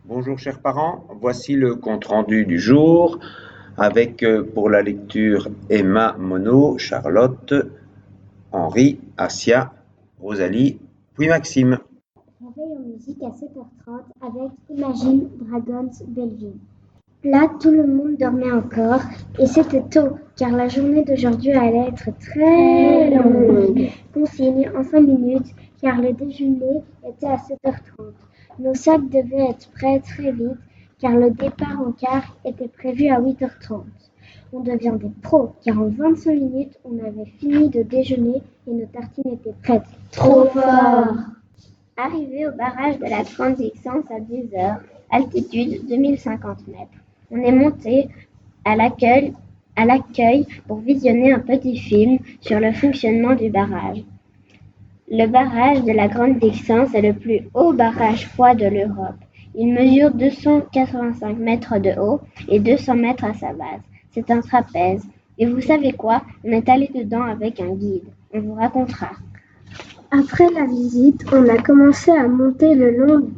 Bonjour chers parents, voici le compte-rendu du jour avec pour la lecture Emma, Mono, Charlotte, Henri, Asia, Rosalie, puis Maxime. Réveil en musique à 7h30 avec Imagine Dragons Belleville. Là, tout le monde dormait encore et c'était tôt car la journée d'aujourd'hui allait être très longue. Consigne en 5 minutes car le déjeuner était à 7h30. Nos sacs devaient être prêts très vite car le départ en car était prévu à 8h30. On devient des pros car en 25 minutes on avait fini de déjeuner et nos tartines étaient prêtes. Trop fort! Arrivé au barrage de la Grande Dixence à 10h, altitude 2050 mètres. On est monté à l'accueil pour visionner un petit film sur le fonctionnement du barrage. Le barrage de la Grande Dixence est le plus haut barrage froid de l'Europe. Il mesure 285 mètres de haut et 200 mètres à sa base. C'est un trapèze. Et vous savez quoi? On est allé dedans avec un guide. On vous racontera. Après la visite, on a commencé à monter le long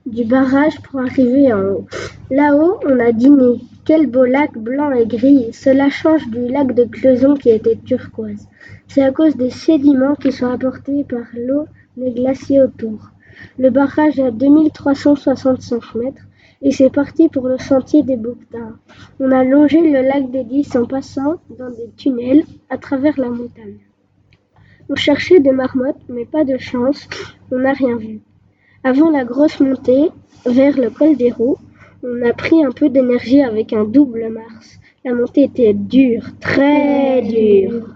du barrage pour arriver en haut. Là-haut, on a dîné. Quel beau lac blanc et gris. Cela change du lac de Cleuson qui était turquoise. C'est à cause des sédiments qui sont apportés par l'eau des glaciers autour. Le barrage est à 2365 mètres et c'est parti pour le sentier des Bouquetins. On a longé le lac des Dix en passant dans des tunnels à travers la montagne. On cherchait des marmottes, mais pas de chance, on n'a rien vu. Avant la grosse montée, vers le col des Roues, on a pris un peu d'énergie avec un double Mars. La montée était dure, très dure.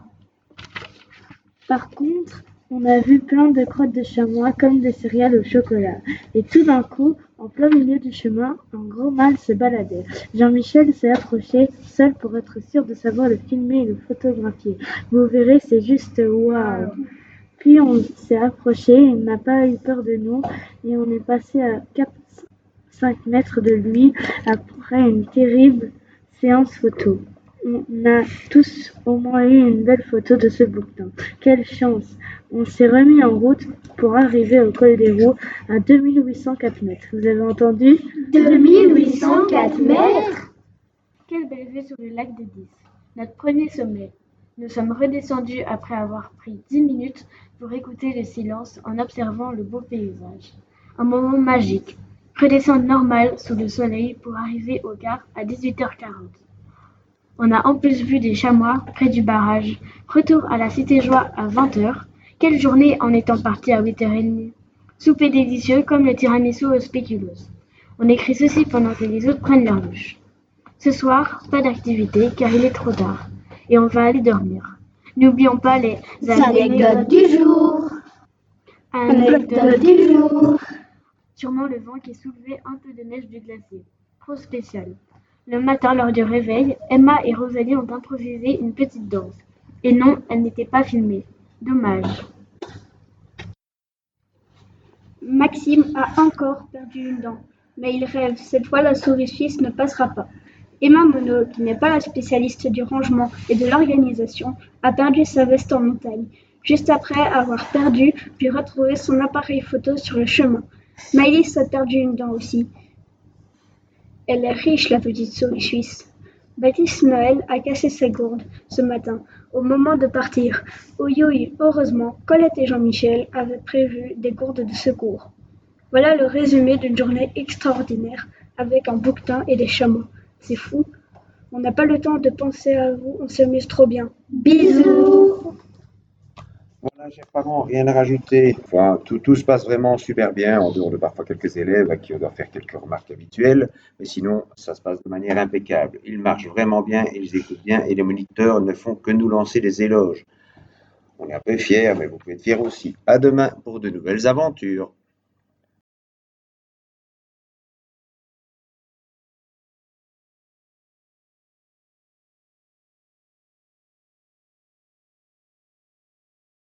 Par contre, on a vu plein de crottes de chamois comme des céréales au chocolat. Et tout d'un coup, en plein milieu du chemin, un gros mâle se baladait. Jean-Michel s'est approché, seul pour être sûr de savoir le filmer et le photographier. Vous verrez, c'est juste waouh! Puis on s'est approché, il n'a pas eu peur de nous et on est passé à 4-5 mètres de lui après une terrible séance photo. On a tous au moins eu une belle photo de ce bouquetin. Quelle chance! On s'est remis en route pour arriver au col des Roues à 2804 mètres. Vous avez entendu? 2804 mètres! Quelle belle vue sur le lac des Dix. Notre premier sommet. Nous sommes redescendus après avoir pris 10 minutes pour écouter le silence en observant le beau paysage. Un moment magique. Redescendre normal sous le soleil pour arriver au gare à 18h40. On a en plus vu des chamois près du barrage. Retour à la Cité-Joie à 20h. Quelle journée en étant parti à 8h30. Souper délicieux comme le tiramisu au spéculoos. On écrit ceci pendant que les autres prennent leur douche. Ce soir, pas d'activité car il est trop tard. Et on va aller dormir. N'oublions pas les anecdotes du jour. Anecdotes du jour. Sûrement le vent qui soulevait un peu de neige du glacier. Trop spécial. Le matin, lors du réveil, Emma et Rosalie ont improvisé une petite danse. Et non, elle n'était pas filmée. Dommage. Maxime a encore perdu une dent, mais il rêve, cette fois la souris suisse ne passera pas. Emma Mono, qui n'est pas la spécialiste du rangement et de l'organisation, a perdu sa veste en montagne, juste après avoir perdu puis retrouvé son appareil photo sur le chemin. Maëlys a perdu une dent aussi. Elle est riche, la petite souris suisse. Baptiste Noël a cassé sa gourde ce matin, au moment de partir. Oui, heureusement, Colette et Jean-Michel avaient prévu des gourdes de secours. Voilà le résumé d'une journée extraordinaire, avec un bouquetin et des chameaux. C'est fou. On n'a pas le temps de penser à vous, on s'amuse trop bien. Bisous! Voilà chers parents, rien à rajouter. Enfin, tout se passe vraiment super bien, en dehors de parfois quelques élèves à qui on doit faire quelques remarques habituelles, mais sinon ça se passe de manière impeccable. Ils marchent vraiment bien, ils écoutent bien et les moniteurs ne font que nous lancer des éloges. On est un peu fiers, mais vous pouvez être fiers aussi. À demain pour de nouvelles aventures.